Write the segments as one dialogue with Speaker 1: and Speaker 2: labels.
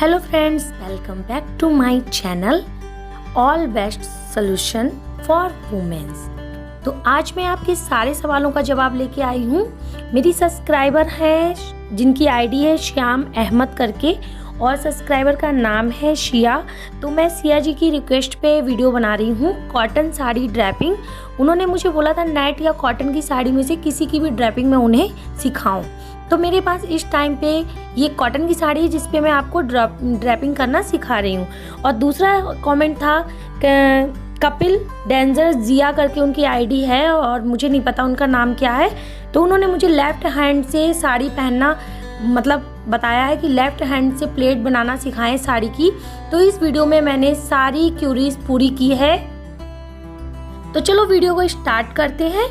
Speaker 1: Hello friends, welcome back to my channel all best solution for women's. तो आज मैं आपके सारे सवालों का जवाब लेके आई हूँ। मेरी सब्सक्राइबर है जिनकी आईडी है श्याम अहमद करके और सब्सक्राइबर का नाम है शिया। तो मैं सिया जी की रिक्वेस्ट पे वीडियो बना रही हूँ कॉटन साड़ी ड्रैपिंग। उन्होंने मुझे बोला था नेट या कॉटन की साड़ी में से किसी की भी ड्रैपिंग मैं उन्हें सिखाऊं। तो मेरे पास इस टाइम पे ये कॉटन की साड़ी है जिस पे मैं आपको ड्रैपिंग करना सिखा रही हूँ। और दूसरा कमेंट था कपिल डेंजर जिया करके उनकी आईडी है और मुझे नहीं पता उनका नाम क्या है। तो उन्होंने मुझे लेफ़्ट हैंड से साड़ी पहनना बताया है कि लेफ़्ट हैंड से प्लेट बनाना सिखाएं साड़ी की। तो इस वीडियो में मैंने सारी क्यूरीज पूरी की है। तो चलो वीडियो को स्टार्ट करते हैं।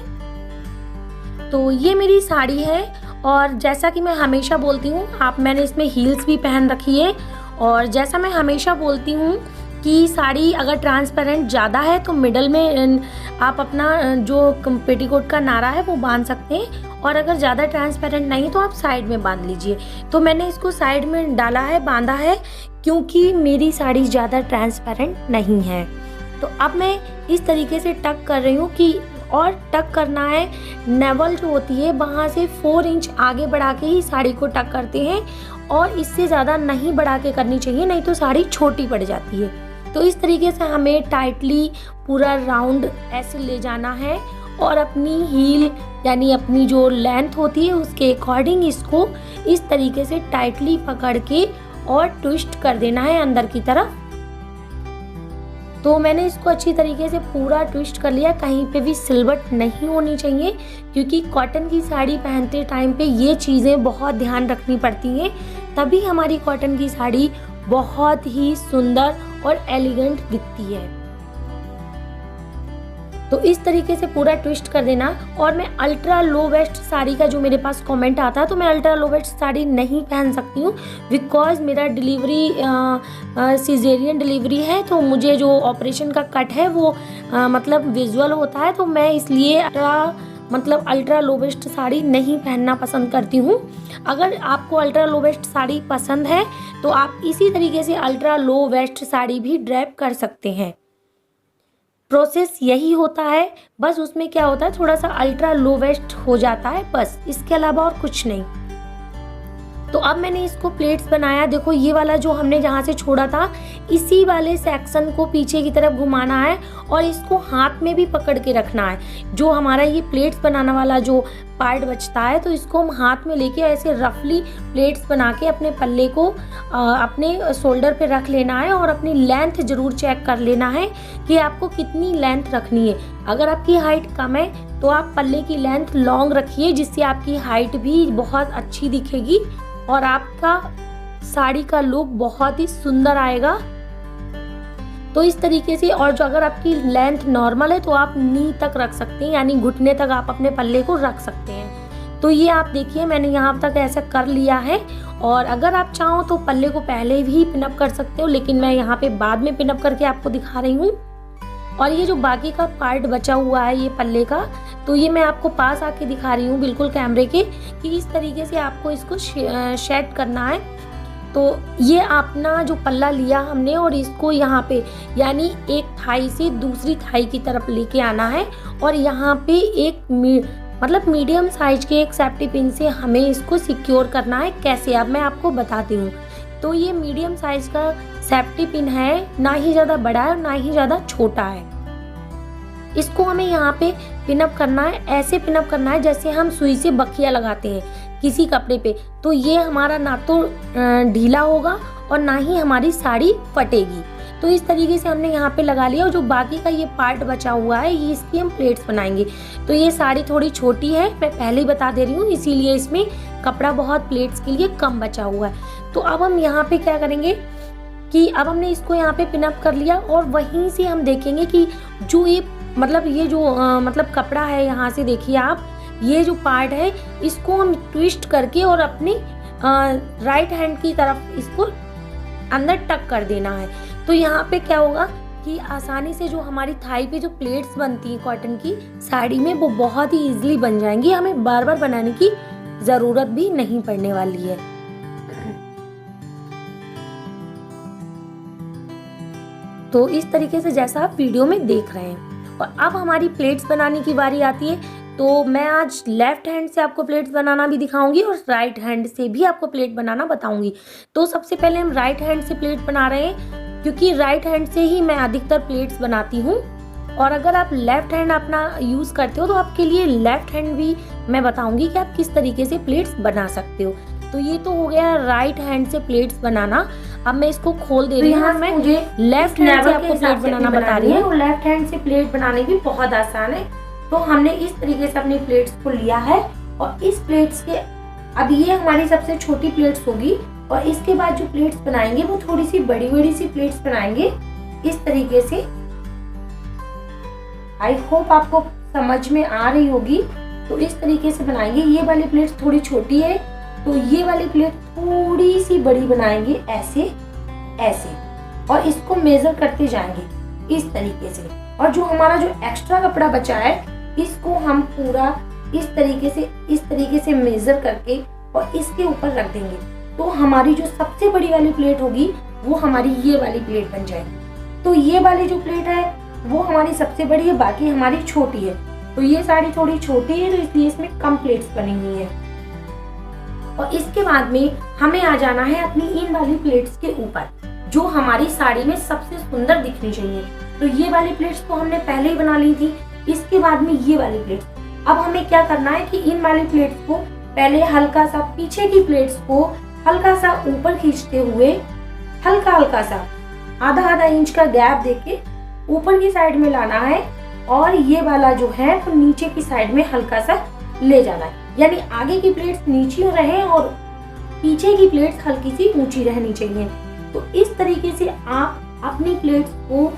Speaker 1: तो ये मेरी साड़ी है और जैसा कि मैं हमेशा बोलती हूँ मैंने इसमें हील्स भी पहन रखी है। और जैसा मैं हमेशा बोलती हूँ कि साड़ी अगर ट्रांसपेरेंट ज़्यादा है तो मिडल में आप अपना जो पेटीकोट का नारा है वो बांध सकते हैं, और अगर ज़्यादा ट्रांसपेरेंट नहीं तो आप साइड में बांध लीजिए। तो मैंने इसको साइड में डाला है, बांधा है, क्योंकि मेरी साड़ी ज़्यादा ट्रांसपेरेंट नहीं है। तो अब मैं इस तरीके से टक कर रही हूँ कि और टक करना है नेवल जो होती है वहाँ से 4 इंच आगे बढ़ा के ही साड़ी को टक करते हैं, और इससे ज़्यादा नहीं बढ़ा के करनी चाहिए, नहीं तो साड़ी छोटी पड़ जाती है। तो इस तरीके से हमें टाइटली पूरा राउंड ऐसे ले जाना है और अपनी हील यानी अपनी जो लेंथ होती है उसके अकॉर्डिंग इसको इस तरीके से टाइटली पकड़ के और ट्विस्ट कर देना है अंदर की तरफ। तो मैंने इसको अच्छी तरीके से पूरा ट्विस्ट कर लिया, कहीं पे भी सिलवट नहीं होनी चाहिए, क्योंकि कॉटन की साड़ी पहनते टाइम पे ये चीज़ें बहुत ध्यान रखनी पड़ती हैं, तभी हमारी कॉटन की साड़ी बहुत ही सुंदर और एलिगेंट दिखती है। तो इस तरीके से पूरा ट्विस्ट कर देना। और मैं अल्ट्रा लो वेस्ट साड़ी का जो मेरे पास कमेंट आता है, तो मैं अल्ट्रा लो वेस्ट साड़ी नहीं पहन सकती हूँ बिकॉज मेरा डिलीवरी सिजेरियन डिलीवरी है। तो मुझे जो ऑपरेशन का कट है वो विजुअल होता है, तो मैं इसलिए अल्ट्रा लो वेस्ट साड़ी नहीं पहनना पसंद करती हूँ। अगर आपको अल्ट्रा लो वेस्ट साड़ी पसंद है तो आप इसी तरीके से अल्ट्रा लो वेस्ट साड़ी भी ड्रैप कर सकते हैं। प्रोसेस यही होता है, बस उसमें क्या होता है थोड़ा सा अल्ट्रा लो वेस्ट हो जाता है, बस इसके अलावा और कुछ नहीं। तो अब मैंने इसको प्लेट्स बनाया। देखो ये वाला जो हमने जहाँ से छोड़ा था इसी वाले सेक्शन को पीछे की तरफ घुमाना है और इसको हाथ में भी पकड़ के रखना है। जो हमारा ये प्लेट्स बनाने वाला जो पार्ट बचता है तो इसको हम हाथ में लेके ऐसे रफली प्लेट्स बना के अपने पल्ले को अपने शोल्डर पे रख लेना है और अपनी लेंथ ज़रूर चेक कर लेना है कि आपको कितनी लेंथ रखनी है। अगर आपकी हाइट कम है तो आप पल्ले की लेंथ लॉन्ग रखिए, जिससे आपकी हाइट भी बहुत अच्छी दिखेगी और आपका साड़ी का लुक बहुत ही सुंदर आएगा। तो इस तरीके से, और जो अगर आपकी लेंथ नॉर्मल है तो आप नी तक रख सकते हैं, यानी घुटने तक आप अपने पल्ले को रख सकते हैं। तो ये आप देखिए मैंने यहाँ तक ऐसा कर लिया है। और अगर आप चाहो तो पल्ले को पहले भी पिनअप कर सकते हो, लेकिन मैं यहाँ पे बाद में पिनअप करके आपको दिखा रही हूँ। और ये जो बाकी का पार्ट बचा हुआ है ये पल्ले का, तो ये मैं आपको पास आके दिखा रही हूँ बिल्कुल कैमरे के, कि इस तरीके से आपको इसको शेड करना है। तो ये अपना जो पल्ला लिया हमने और इसको यहाँ पे यानी एक थाई से दूसरी थाई की तरफ लेके आना है, और यहाँ पे एक मीडियम साइज के एक सेफ्टी पिन से हमें इसको सिक्योर करना है। कैसे, अब मैं आपको बताती हूँ। तो ये मीडियम साइज का सेफ्टी पिन है, ना ही ज़्यादा बड़ा है और ना ही ज़्यादा छोटा है। इसको हमें यहाँ पे पिनअप करना है, ऐसे पिनअप करना है जैसे हम सुई से बखिया लगाते हैं किसी कपड़े पे। तो ये हमारा ना तो ढीला होगा और ना ही हमारी साड़ी फटेगी। तो इस तरीके से हमने यहाँ पे लगा लिया, और जो बाकी का ये पार्ट बचा हुआ है ये इसकी हम प्लेट्स बनाएंगे। तो ये साड़ी थोड़ी छोटी है, मैं पहले ही बता दे रही हूँ, इसीलिए इसमें कपड़ा बहुत प्लेट्स के लिए कम बचा हुआ है। तो अब हम यहाँ पे क्या करेंगे कि अब हमने इसको यहाँ पे पिनअप कर लिया, और वहीं से हम देखेंगे कि जो ये जो कपड़ा है, यहाँ से देखिए आप, ये जो पार्ट है इसको हम ट्विस्ट करके और अपनी राइट हैंड की तरफ इसको अंदर टक कर देना है। तो यहाँ पे क्या होगा कि आसानी से जो हमारी थाई पे जो प्लेट्स बनती हैं कॉटन की साड़ी में वो बहुत ही इजीली बन जाएंगी, हमें बार बार बनाने की ज़रूरत भी नहीं पड़ने वाली है। तो इस तरीके से जैसा आप वीडियो में देख रहे हैं। और अब हमारी प्लेट्स बनाने की बारी आती है। तो मैं आज लेफ्ट हैंड से आपको प्लेट्स बनाना भी दिखाऊंगी और राइट हैंड से भी आपको प्लेट बनाना बताऊंगी। तो सबसे पहले हम राइट हैंड से प्लेट बना रहे हैं, क्योंकि राइट हैंड से ही मैं अधिकतर प्लेट्स बनाती हूँ। और अगर आप लेफ्ट हैंड अपना यूज़ करते हो तो आपके लिए लेफ्ट हैंड भी मैं बताऊंगी कि आप किस तरीके से प्लेट्स बना सकते हो। तो ये तो हो गया राइट हैंड से प्लेट्स बनाना। अब मैं इसको खोल दे रही हूँ। मैं मुझे लेफ्ट हैंड से आपको प्लेट बनाना बता रही हूँ। और लेफ्ट हैंड से प्लेट बनाने भी बहुत आसान है। तो हमने इस तरीके से अपनी प्लेट्स को लिया है और इस प्लेट्स के अब ये हमारी सबसे छोटी प्लेट्स होगी और इसके बाद जो प्लेट्स बनाएंगे वो थोड़ी सी बड़ी बड़ी सी प्लेट्स बनाएंगे इस तरीके से। आई होप आपको समझ में आ रही होगी। तो इस तरीके से बनाएंगे। ये वाली प्लेट्स थोड़ी छोटी है तो ये वाली प्लेट थोड़ी सी बड़ी बनाएंगे ऐसे ऐसे और इसको मेजर करते जाएंगे इस तरीके से। और जो हमारा जो एक्स्ट्रा कपड़ा बचा है इसको हम पूरा इस तरीके से मेजर करके और इसके ऊपर रख देंगे। तो हमारी जो सबसे बड़ी वाली प्लेट होगी वो हमारी ये वाली प्लेट बन जाएगी। तो ये वाली जो प्लेट है वो हमारी सबसे बड़ी है, बाकी हमारी छोटी है। तो ये साड़ी थोड़ी छोटी है तो इसलिए इसमें कम प्लेट्स बनी हुई है। और इसके बाद में हमें आ जाना है अपनी इन वाली प्लेट्स के ऊपर जो हमारी साड़ी में सबसे सुंदर दिखनी चाहिए। तो ये वाली प्लेट्स तो हमने पहले ही बना ली थी। इसके बाद में ये वाली प्लेट्स, अब हमें क्या करना है कि इन वाली प्लेट्स को पहले हल्का सा पीछे की प्लेट्स को हल्का सा ऊपर खींचते हुए हल्का सा आधा इंच का गैप देके ऊपर की साइड में लाना है और ये वाला जो है तो नीचे की साइड में हल्का सा ले जाना है। यानी आगे की प्लेट्स नीचे रहे और पीछे की प्लेट्स हल्की सी ऊंची रहनी चाहिए। तो इस तरीके से आप अपनी प्लेट्स को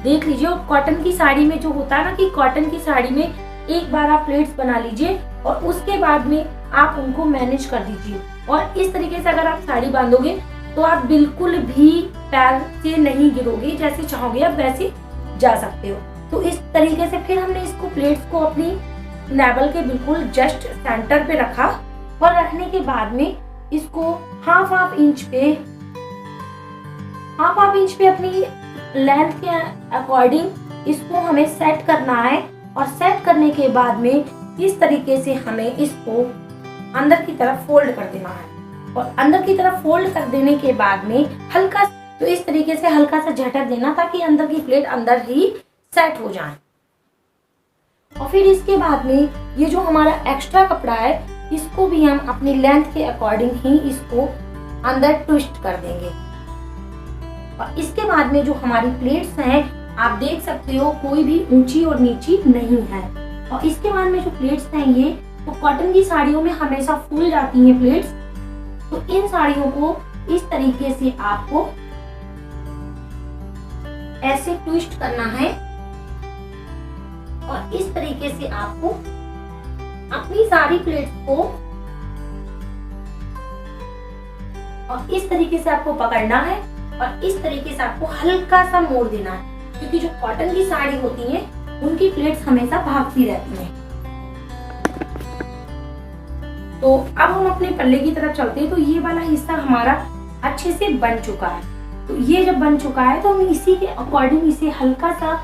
Speaker 1: देख लीजिए। और कॉटन की साड़ी में जो होता है ना कि कॉटन की साड़ी में एक बार आप प्लेट्स बना लीजिए और उसके बाद में आप उनको मैनेज कर दीजिए। और इस तरीके से अगर आप साड़ी बांधोगे तो आप बिल्कुल भी पैर से नहीं गिरोगे, जैसे चाहोगे आप वैसे जा सकते हो। तो इस तरीके से फिर हमने इसको प्लेट्स को अपनी नेवल के बिल्कुल जस्ट सेंटर पे रखा और रखने के बाद में इसको हाफ इंच पे अपनी लेंथ के अकॉर्डिंग इसको हमें सेट करना है। और सेट करने के बाद में इस तरीके से हमें इसको अंदर की तरफ फोल्ड कर देना है। और अंदर की तरफ फोल्ड कर देने के बाद में तो इस तरीके से हल्का सा झटक देना ताकि अंदर की प्लेट अंदर ही सेट हो जाए। और फिर इसके बाद में ये जो हमारा एक्स्ट्रा कपड़ा है इसको भी हम अपनी लेंथ के अकॉर्डिंग ही इसको अंदर ट्विस्ट कर देंगे। और इसके बाद में जो हमारी प्लेट्स हैं आप देख सकते हो कोई भी ऊंची और नीची नहीं है। और इसके बाद में जो प्लेट्स हैं ये तो कॉटन की साड़ियों में हमेशा फूल जाती हैं प्लेट्स। तो इन साड़ियों को इस तरीके से आपको ऐसे ट्विस्ट करना है और इस तरीके से आपको अपनी सारी प्लेट्स को और इस तरीके से आपको पकड़ना है और इस तरीके से आपको हल्का सा मोड़ देना है, क्योंकि जो कॉटन की साड़ी होती है उनकी प्लेट्स हमेशा भागती रहती हैं। तो अब हम अपने पल्ले की तरफ चलते हैं। तो ये वाला हिस्सा हमारा अच्छे से बन चुका है। तो ये जब बन चुका है तो हम इसी के अकॉर्डिंग इसे हल्का सा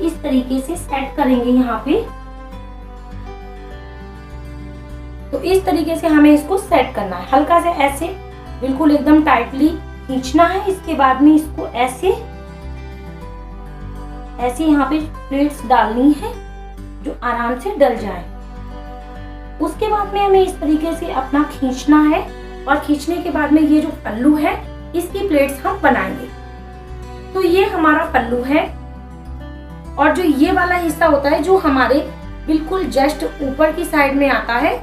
Speaker 1: इस तरीके से सेट करेंगे यहाँ पे। तो इस तरीके से हमें इसको सेट करना है, हल्का से ऐसे बिल्कुल एकदम टाइटली खींचना है। इसके बाद में इसको ऐसे यहाँ पे प्लेट्स डालनी है जो आराम से डल जाए। उसके बाद में हमें इस तरीके से अपना खींचना है और खींचने के बाद में ये जो पल्लू है इसकी प्लेट्स हम बनाएंगे। तो ये हमारा पल्लू है और जो ये वाला हिस्सा होता है जो हमारे बिल्कुल जस्ट ऊपर की साइड में आता है।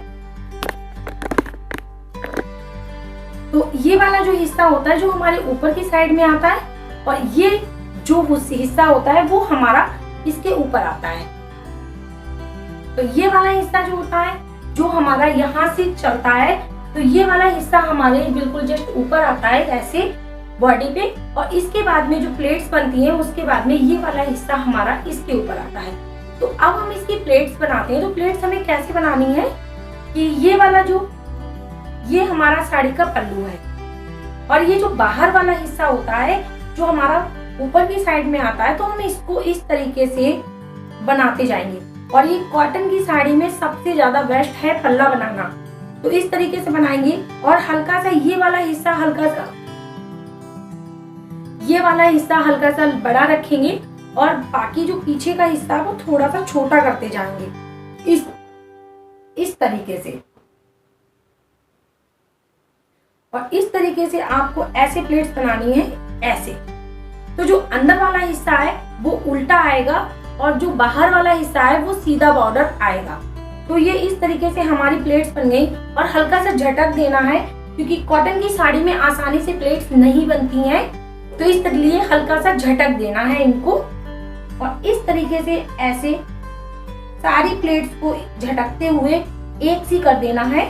Speaker 1: तो ये वाला जो हिस्सा होता है जो हमारे ऊपर की साइड में आता है और ये जो हिस्सा होता है वो हमारा इसके ऊपर आता है। तो ये वाला हिस्सा जो होता है जो हमारा यहाँ से चलता है, तो ये वाला हिस्सा हमारे बिल्कुल जस्ट ऊपर आता है ऐसे बॉडी पे। और इसके बाद में जो प्लेट्स बनती हैं उसके बाद में ये वाला हिस्सा हमारा इसके ऊपर आता है। तो अब हम इसकी प्लेट्स बनाते हैं। तो प्लेट्स हमें कैसे बनानी है कि ये वाला जो ये हमारा साड़ी का पल्लू है और ये जो बाहर वाला हिस्सा होता है जो हमारा ऊपर की साइड में आता है, तो हम इसको इस तरीके से बनाते जाएंगे। और ये कॉटन की साड़ी में सबसे ज्यादा बेस्ट है पल्ला बनाना। तो इस तरीके से बनाएंगे और हल्का सा ये वाला हिस्सा हल्का सा बड़ा रखेंगे और बाकी जो पीछे का हिस्सा है वो थोड़ा सा छोटा करते जाएंगे इस तरीके से। और इस तरीके से आपको ऐसे प्लेट्स बनानी है, ऐसे। तो जो अंदर वाला हिस्सा है वो उल्टा आएगा और जो बाहर वाला हिस्सा है वो सीधा बॉर्डर आएगा। तो ये इस तरीके से हमारी प्लेट्स बन गई। और हल्का सा झटक देना है क्योंकि कॉटन की साड़ी में आसानी से प्लेट्स नहीं बनती हैं, तो इसलिए हल्का सा झटक देना है इनको। और इस तरीके से ऐसे सारी प्लेट्स को झटकते हुए एक सी कर देना है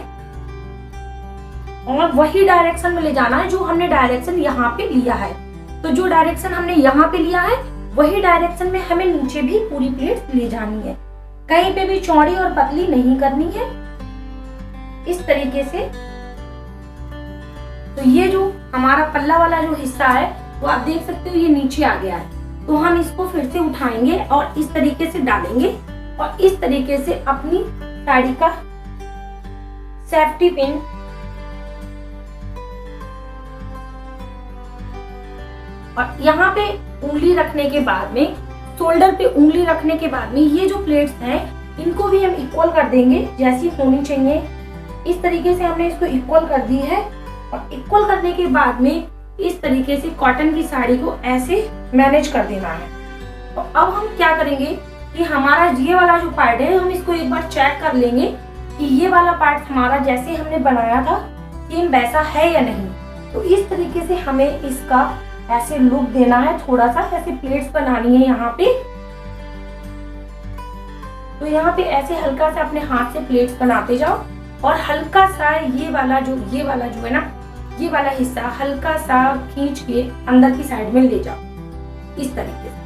Speaker 1: और वही डायरेक्शन में ले जाना है जो हमने डायरेक्शन यहाँ पे लिया है। तो जो डायरेक्शन हमने यहाँ पे लिया है वही डायरेक्शन में हमें नीचे भी पूरी प्लेट्स ले जानी है। कहीं पे भी चौड़ी और पतली नहीं करनी है, इस तरीके से। तो ये जो हमारा पल्ला वाला जो हिस्सा है वो आप देख सकते हो ये नीचे आ गया है। तो हम इसको फिर से उठाएंगे और इस तरीके से डालेंगे और इस तरीके से अपनी साड़ी का सेफ्टी पिन और यहाँ पे उंगली रखने के बाद में, शोल्डर पे उंगली रखने के बाद में ये जो प्लेट्स हैं इनको भी हम इक्वल कर देंगे जैसी होनी चाहिए। इस तरीके से हमने इसको इक्वल कर दी है। और इक्वल करने के बाद में इस तरीके से कॉटन की साड़ी को ऐसे मैनेज कर देना है। तो अब हम क्या करेंगे कि हमारा ये वाला जो पार्ट है हम इसको एक बार चेक कर लेंगे कि ये वाला पार्ट हमारा जैसे हमने बनाया था सेम वैसा है या नहीं। तो इस तरीके से हमें इसका ऐसे लुक देना है, थोड़ा सा ऐसे प्लेट्स बनानी है यहाँ पे। तो यहाँ पे ऐसे हल्का सा अपने हाथ से प्लेट्स बनाते जाओ और हल्का सा ये वाला जो है ना, ये वाला हिस्सा हल्का सा खींच के अंदर की साइड में ले जाओ इस तरीके से।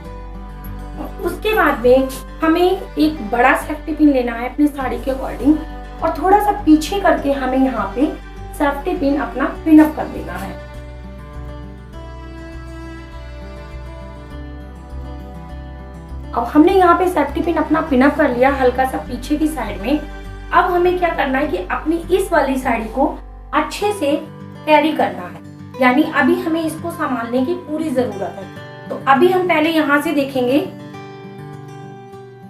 Speaker 1: और उसके बाद में हमें एक बड़ा सेफ्टी पिन लेना है अपनी साड़ी के अकॉर्डिंग और थोड़ा सा पीछे करके हमें यहाँ पे सेफ्टी पिन अपना पिन अप कर देना है। अब हमने यहाँ पे सेफ्टी पिन अपना पिन अप कर लिया हल्का सा पीछे की साइड में। अब हमें क्या करना है कि अपनी इस वाली साड़ी को अच्छे से कैरी करना है, यानी अभी हमें इसको संभालने की पूरी जरूरत है। तो अभी हम पहले यहाँ से देखेंगे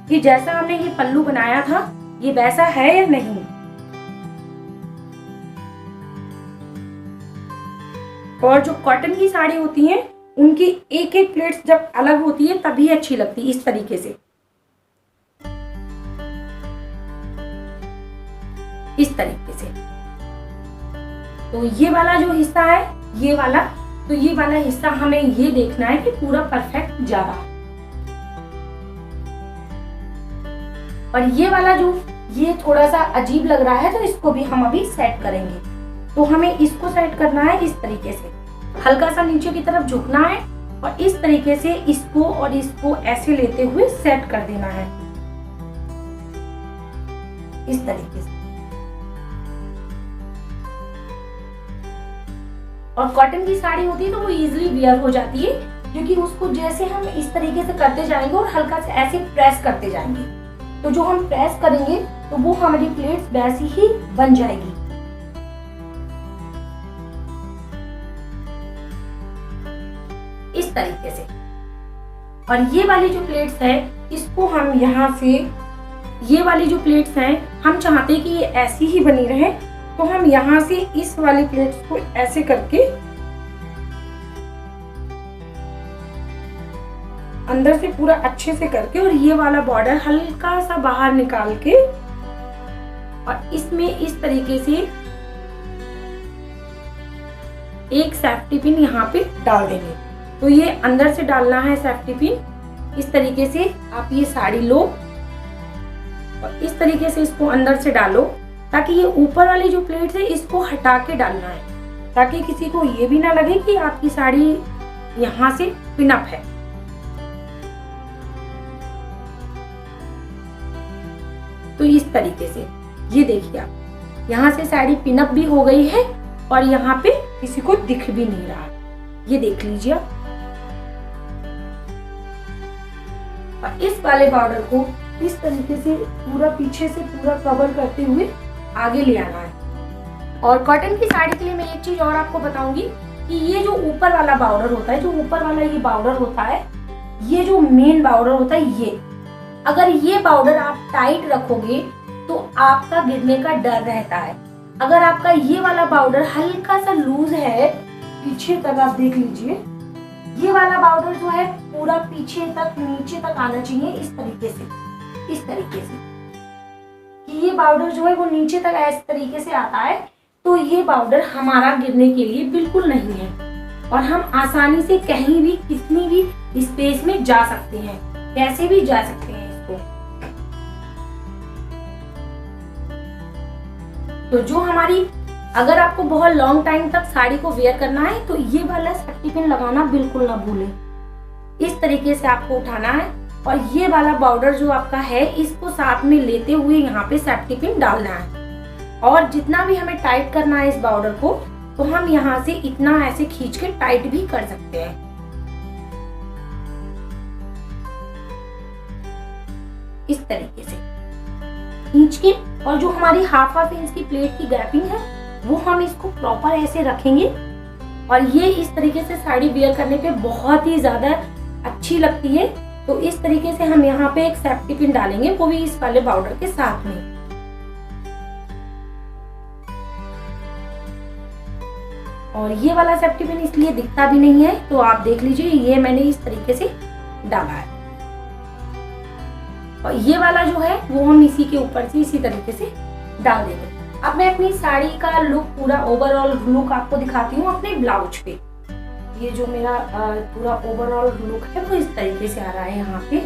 Speaker 1: कि जैसा हमने ये पल्लू बनाया था ये वैसा है या नहीं। और जो कॉटन की साड़ी होती है उनकी एक एक प्लेट्स जब अलग होती है तभी अच्छी लगती है, इस तरीके से, इस तरीके से। तो ये वाला जो हिस्सा है ये वाला हिस्सा हमें ये देखना है कि पूरा परफेक्ट जा रहा है। और ये वाला जो ये थोड़ा सा अजीब लग रहा है तो इसको भी हम अभी सेट करेंगे। तो हमें इसको सेट करना है इस तरीके से, हल्का सा नीचे की तरफ झुकना है और इस तरीके से इसको और इसको ऐसे लेते हुए सेट कर देना है इस तरीके से। और कॉटन की साड़ी होती है तो वो इजीली वियर हो जाती है क्योंकि उसको जैसे हम इस तरीके से करते जाएंगे और हल्का से ऐसे प्रेस करते जाएंगे तो जो हम प्रेस करेंगे तो वो हमारी प्लेट्स वैसी ही बन जाएगी। इस तरीके से। और ये वाली जो प्लेट्स है इसको हम यहाँ से, ये वाली जो प्लेट्स हैं हम चाहते हैं कि ये ऐसी ही बनी रहे, तो हम यहाँ से इस वाली प्लेट्स को ऐसे करके अंदर से पूरा अच्छे से करके और ये वाला बॉर्डर हल्का सा बाहर निकाल के और इसमें इस तरीके से एक सेफ्टी पिन यहाँ पे डाल देंगे। तो ये अंदर से डालना है सेफ्टी पिन। इस तरीके से आप ये साड़ी लो और इस तरीके से इसको अंदर से डालो ताकि ये ऊपर वाली जो प्लेट्स है इसको हटा के डालना है ताकि किसी को ये भी ना लगे कि आपकी साड़ी यहाँ से पिनअप है। तो इस तरीके से ये देखिए आप यहाँ से साड़ी पिनअप भी हो गई है और यहाँ पे किसी को दिख भी नहीं रहा, ये देख लीजिए आप। और इस वाले पाउडर को इस तरीके से पूरा पीछे से पूरा कवर करते हुए आगे ले आना है। और कॉटन की साड़ी के लिए मैं एक चीज और आपको बताऊंगी कि ये जो ऊपर वाला पाउडर होता है, जो ऊपर वाला ये पाउडर होता है, ये जो मेन पाउडर होता है, ये अगर ये पाउडर आप टाइट रखोगे तो आपका गिरने का डर रहता है। अगर आपका ये वाला पाउडर हल्का सा लूज है, पीछे तक आप देख लीजिए, ये वाला पाउडर जो है पूरा पीछे तक नीचे तक आना चाहिए, इस तरीके से कि ये पाउडर जो है वो नीचे तक इस तरीके से आता है, तो ये पाउडर हमारा गिरने के लिए बिल्कुल नहीं है और हम आसानी से कहीं भी कितनी भी स्पेस में जा सकते हैं, कैसे भी जा सकते हैं इसको। तो जो हमारी, अगर आपको बहुत लॉन्ग टाइम तक साड़ी को वेयर करना है तो ये वाला सेफ्टी पिन लगाना बिल्कुल ना भूलें। इस तरीके से आपको उठाना है और ये वाला पाउडर जो आपका है इसको साथ में लेते हुए यहाँ पे सेफ्टी पिन डालना है। और जितना भी हमें टाइट करना है इस पाउडर को, तो हम यहाँ से इतना ऐसे खींच के टाइट भी कर सकते हैं। इस तरीके से खींच के, और जो हमारी हाफ इंच की प्लेट की गैपिंग है वो हम इसको प्रॉपर ऐसे रखेंगे और ये इस तरीके से साड़ी वेयर करने पे बहुत ही ज्यादा अच्छी लगती है। तो इस तरीके से हम यहाँ पे एक सेफ्टी पिन डालेंगे, वो भी इस वाले पाउडर के साथ में। और ये वाला सेफ्टी पिन इसलिए दिखता भी नहीं है, तो आप देख लीजिए, ये मैंने इस तरीके से डाला है और ये वाला जो है वो हम इसी के ऊपर से इसी तरीके से डाल देंगे। अब मैं अपनी साड़ी का लुक, पूरा ओवरऑल लुक आपको दिखाती हूँ अपने ब्लाउज पे। ये जो मेरा पूरा ओवरऑल लुक है वो इस तरीके से आ रहा है यहाँ पे।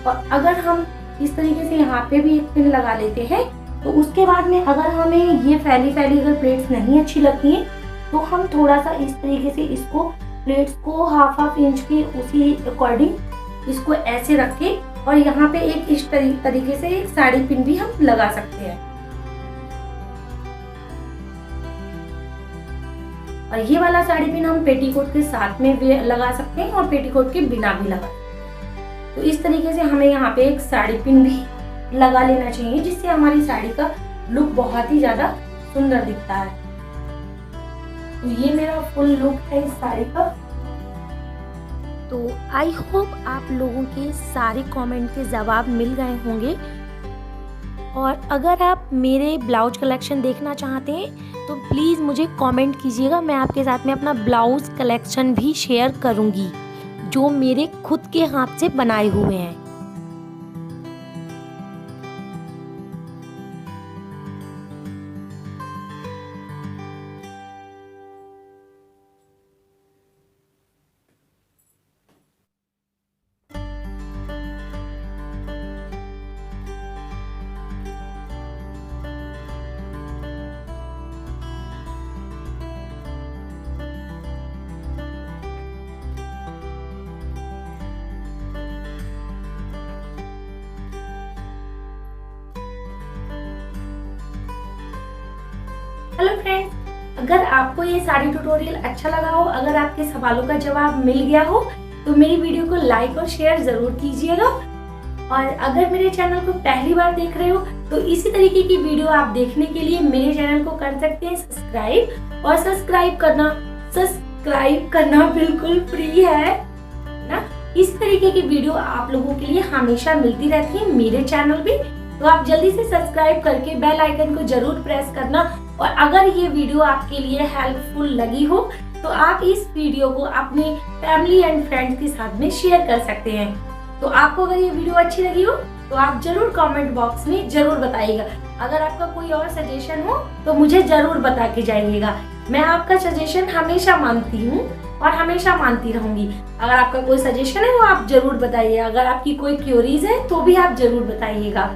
Speaker 1: और अगर हम इस तरीके से यहाँ पे भी एक पिन लगा लेते हैं, तो उसके बाद में अगर हमें ये फैली अगर प्लेट्स नहीं अच्छी लगती हैं, तो हम थोड़ा सा इस तरीके से इसको, प्लेट्स को हाफ इंच के उसी अकॉर्डिंग इसको ऐसे रख के और यहाँ पे एक इस तरीके से एक साड़ी पिन भी हम लगा सकते हैं। और ये वाला साड़ी पिन हम पेटीकोट के साथ में भी लगा सकते हैं और पेटीकोट के बिना भी लगा सकते हैं। तो इस तरीके से हमें यहाँ पे एक साड़ी पिन भी लगा लेना चाहिए, जिससे हमारी साड़ी का लुक बहुत ही ज्यादा सुंदर दिखता है। तो ये मेरा फुल लुक है इस साड़ी का।
Speaker 2: तो आई होप आप लोगों के सारे कमेंट के जवाब मिल गए होंगे। और अगर आप मेरे ब्लाउज कलेक्शन देखना चाहते हैं तो प्लीज़ मुझे कमेंट कीजिएगा, मैं आपके साथ में अपना ब्लाउज कलेक्शन भी शेयर करूंगी जो मेरे खुद के हाथ से बनाए हुए हैं।
Speaker 1: हेलो फ्रेंड्स, अगर आपको ये साड़ी ट्यूटोरियल अच्छा लगा हो, अगर आपके सवालों का जवाब मिल गया हो, तो मेरी वीडियो को लाइक और शेयर जरूर कीजिएगा। और अगर मेरे चैनल को पहली बार देख रहे हो तो इसी तरीके की वीडियो आप देखने के लिए मेरे चैनल को कर सकते हैं सब्सक्राइब। और सब्सक्राइब करना बिल्कुल फ्री है ना। इस तरीके की वीडियो आप लोगों के लिए हमेशा मिलती रहती है मेरे चैनल पे, तो आप जल्दी से सब्सक्राइब करके बेल आइकन को जरूर प्रेस करना। और अगर ये वीडियो आपके लिए हेल्पफुल लगी हो तो आप इस वीडियो को अपने फैमिली एंड फ्रेंड्स के साथ में शेयर कर सकते हैं। तो आपको अगर ये वीडियो अच्छी लगी हो तो आप जरूर कमेंट बॉक्स में जरूर बताइएगा। अगर आपका कोई और सजेशन हो तो मुझे जरूर बता के जाइएगा। मैं आपका सजेशन हमेशा मानती हूँ और हमेशा मानती रहूंगी। अगर आपका कोई सजेशन है वो आप जरूर बताइए। अगर आपकी कोई क्यूरीज है तो भी आप जरूर बताइएगा।